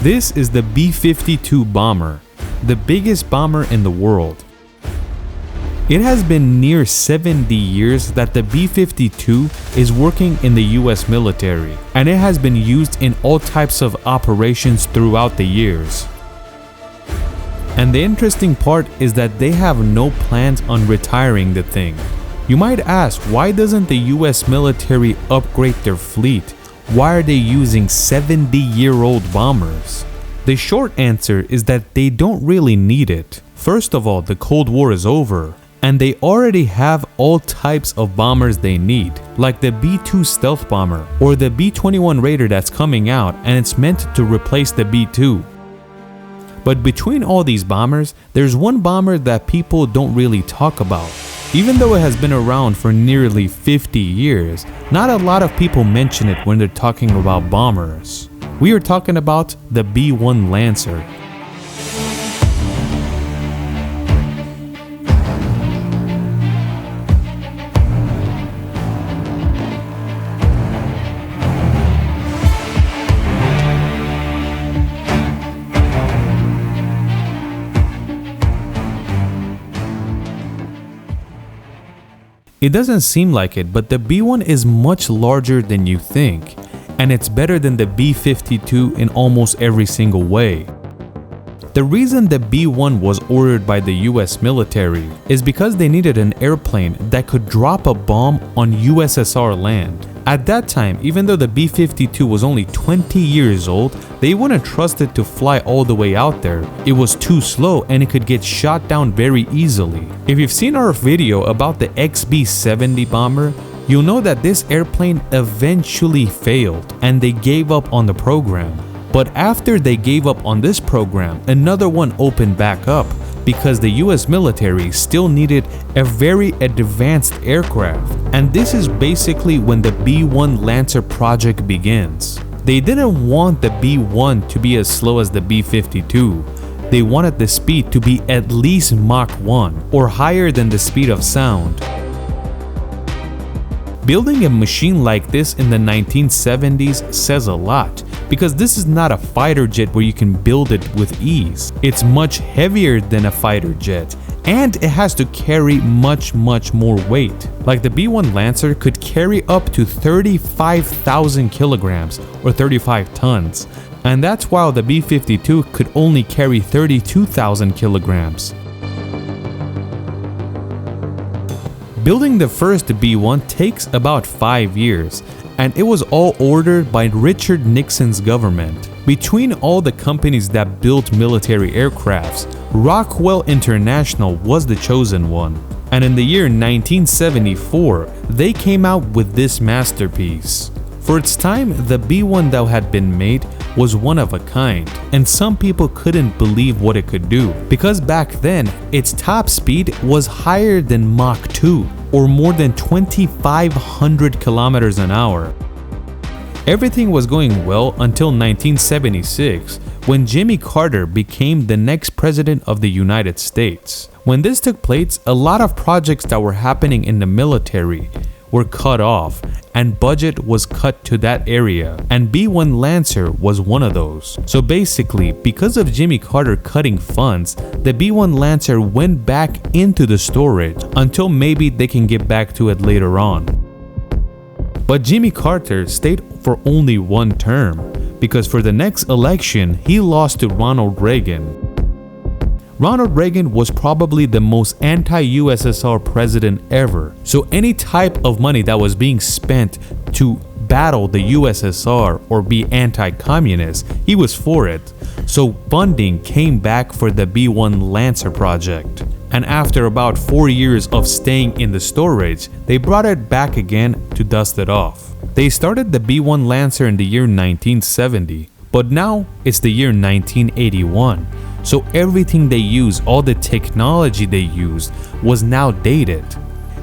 This is the B-52 bomber, the biggest bomber in the world. It has been near 70 years that the B-52 is working in the US military, and it has been used in all types of operations throughout the years. And the interesting part is that they have no plans on retiring the thing. You might ask, why doesn't the US military upgrade their fleet? Why are they using 70-year-old bombers? The short answer is that they don't really need it. First of all, the Cold War is over, and they already have all types of bombers they need, like the B-2 stealth bomber or the B-21 Raider that's coming out, and it's meant to replace the B-2. But between all these bombers, there's one bomber that people don't really talk about. Even though it has been around for nearly 50 years, not a lot of people mention it when they're talking about bombers. We are talking about the B-1 Lancer. It doesn't seem like it, but the B-1 is much larger than you think, and it's better than the B-52 in almost every single way. The reason the B-1 was ordered by the US military is because they needed an airplane that could drop a bomb on USSR land. At that time, even though the B-52 was only 20 years old, they wouldn't trust it to fly all the way out there. It was too slow and it could get shot down very easily. If you've seen our video about the XB-70 bomber, you'll know that this airplane eventually failed and they gave up on the program. But after they gave up on this program, another one opened back up because the US military still needed a very advanced aircraft. And this is basically when the B-1 Lancer project begins. They didn't want the B-1 to be as slow as the B-52. They wanted the speed to be at least Mach 1 or higher than the speed of sound. Building a machine like this in the 1970s says a lot, because this is not a fighter jet where you can build it with ease. It's much heavier than a fighter jet, and it has to carry much more weight. Like the B-1 Lancer could carry up to 35,000 kilograms or 35 tons, and that's while the B-52 could only carry 32,000 kilograms. Building the first B-1 takes about 5 years, and it was all ordered by Richard Nixon's government. Between all the companies that built military aircrafts, Rockwell International was the chosen one. And in the year 1974, they came out with this masterpiece. For its time, the B-1 that had been made was one of a kind, and some people couldn't believe what it could do, because back then, its top speed was higher than Mach 2, or more than 2,500 kilometers an hour. Everything was going well until 1976, when Jimmy Carter became the next president of the United States. When this took place, a lot of projects that were happening in the military were cut off, and budget was cut to that area, and B-1 Lancer was one of those. So basically, because of Jimmy Carter cutting funds, the B-1 Lancer went back into the storage until maybe they can get back to it later on. But Jimmy Carter stayed for only one term, because for the next election, he lost to Ronald Reagan. Ronald Reagan was probably the most anti-USSR president ever, so any type of money that was being spent to battle the USSR or be anti-communist, he was for it. So funding came back for the B-1 Lancer project. And after about 4 years of staying in the storage, they brought it back again to dust it off. They started the B-1 Lancer in the year 1970, but now it's the year 1981. So everything they used, all the technology they used, was now dated.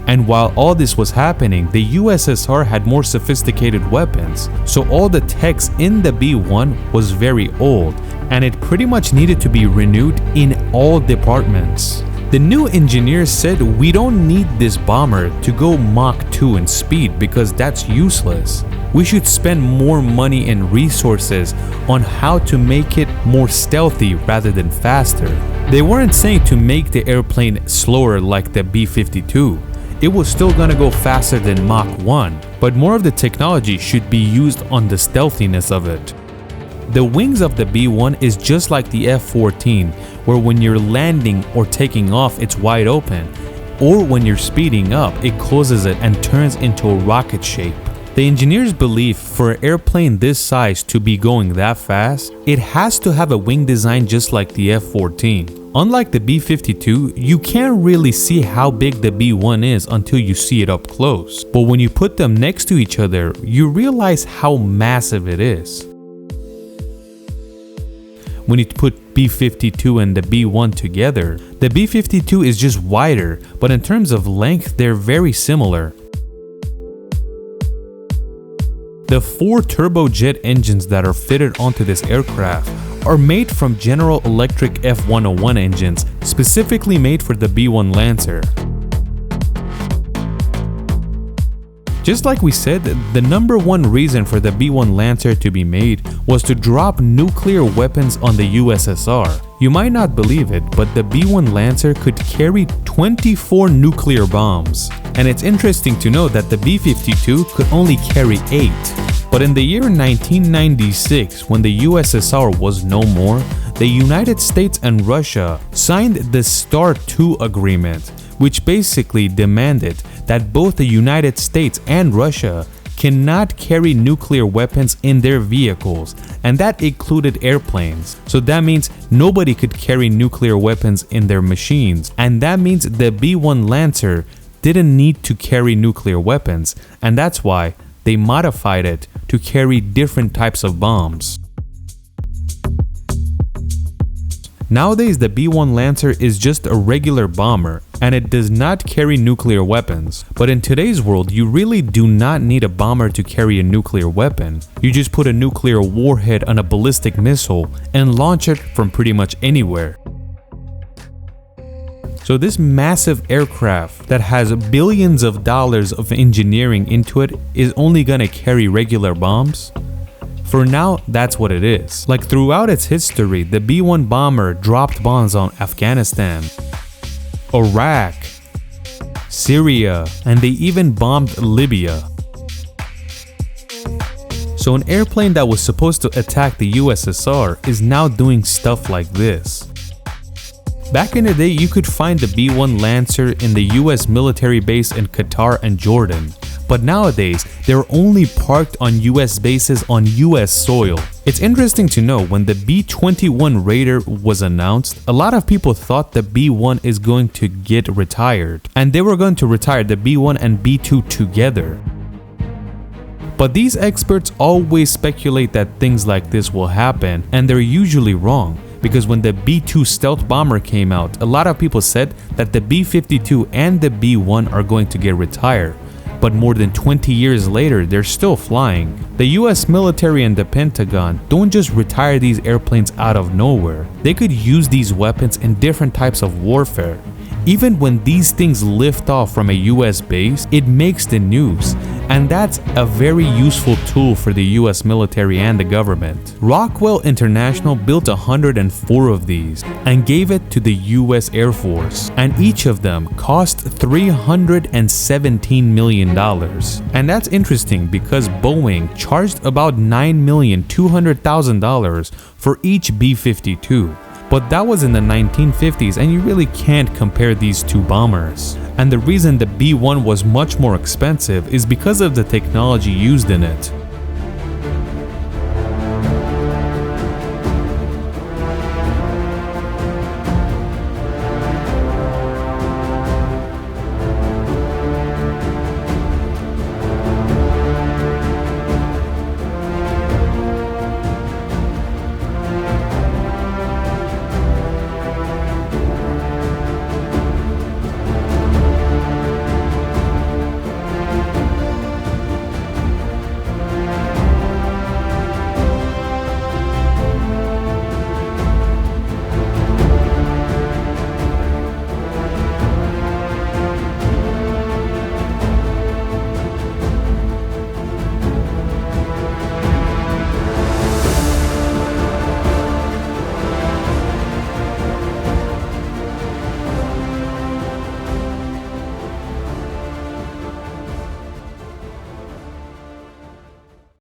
And while all this was happening, the USSR had more sophisticated weapons, so all the techs in the B-1 was very old, and it pretty much needed to be renewed in all departments. The new engineers said, we don't need this bomber to go Mach 2 in speed because that's useless. We should spend more money and resources on how to make it more stealthy rather than faster. They weren't saying to make the airplane slower like the B-52. It was still gonna go faster than Mach 1, but more of the technology should be used on the stealthiness of it. The wings of the B-1 is just like the F-14, where when you're landing or taking off it's wide open, or when you're speeding up it closes it and turns into a rocket shape. The engineers believe for an airplane this size to be going that fast, it has to have a wing design just like the F-14. Unlike the B-52, you can't really see how big the B-1 is until you see it up close. But when you put them next to each other, you realize how massive it is. When you put B-52 and the B-1 together, the B-52 is just wider, but in terms of length, they're very similar. The 4 turbojet engines that are fitted onto this aircraft are made from General Electric F-101 engines, specifically made for the B-1 Lancer. Just like we said, the number one reason for the B-1 Lancer to be made was to drop nuclear weapons on the USSR. You might not believe it, but the B-1 Lancer could carry 24 nuclear bombs. And it's interesting to know that the B-52 could only carry 8. But in the year 1996, when the USSR was no more, the United States and Russia signed the START II agreement, which basically demanded that both the United States and Russia cannot carry nuclear weapons in their vehicles, and that included airplanes. So that means nobody could carry nuclear weapons in their machines, and that means the B-1 Lancer didn't need to carry nuclear weapons, and that's why they modified it to carry different types of bombs. Nowadays, the B-1 Lancer is just a regular bomber, and it does not carry nuclear weapons. But in today's world, you really do not need a bomber to carry a nuclear weapon. You just put a nuclear warhead on a ballistic missile and launch it from pretty much anywhere. So this massive aircraft that has billions of dollars of engineering into it is only gonna carry regular bombs? For now, that's what it is. Like throughout its history, the B-1 bomber dropped bombs on Afghanistan, Iraq, Syria, and they even bombed Libya. So an airplane that was supposed to attack the USSR is now doing stuff like this. Back in the day, you could find the B-1 Lancer in the US military base in Qatar and Jordan. But nowadays, they're only parked on US bases on US soil. It's interesting to know when the B-21 Raider was announced, a lot of people thought the B-1 is going to get retired, and they were going to retire the B-1 and B-2 together. But these experts always speculate that things like this will happen, and they're usually wrong. Because when the B-2 stealth bomber came out, a lot of people said that the B-52 and the B-1 are going to get retired. But more than 20 years later, they're still flying. The US military and the Pentagon don't just retire these airplanes out of nowhere. They could use these weapons in different types of warfare. Even when these things lift off from a US base, it makes the news. And that's a very useful tool for the US military and the government. Rockwell International built 104 of these and gave it to the US Air Force. And each of them cost $317 million. And that's interesting because Boeing charged about $9,200,000 for each B-52. But that was in the 1950s, and you really can't compare these two bombers. And the reason the B-1 was much more expensive is because of the technology used in it.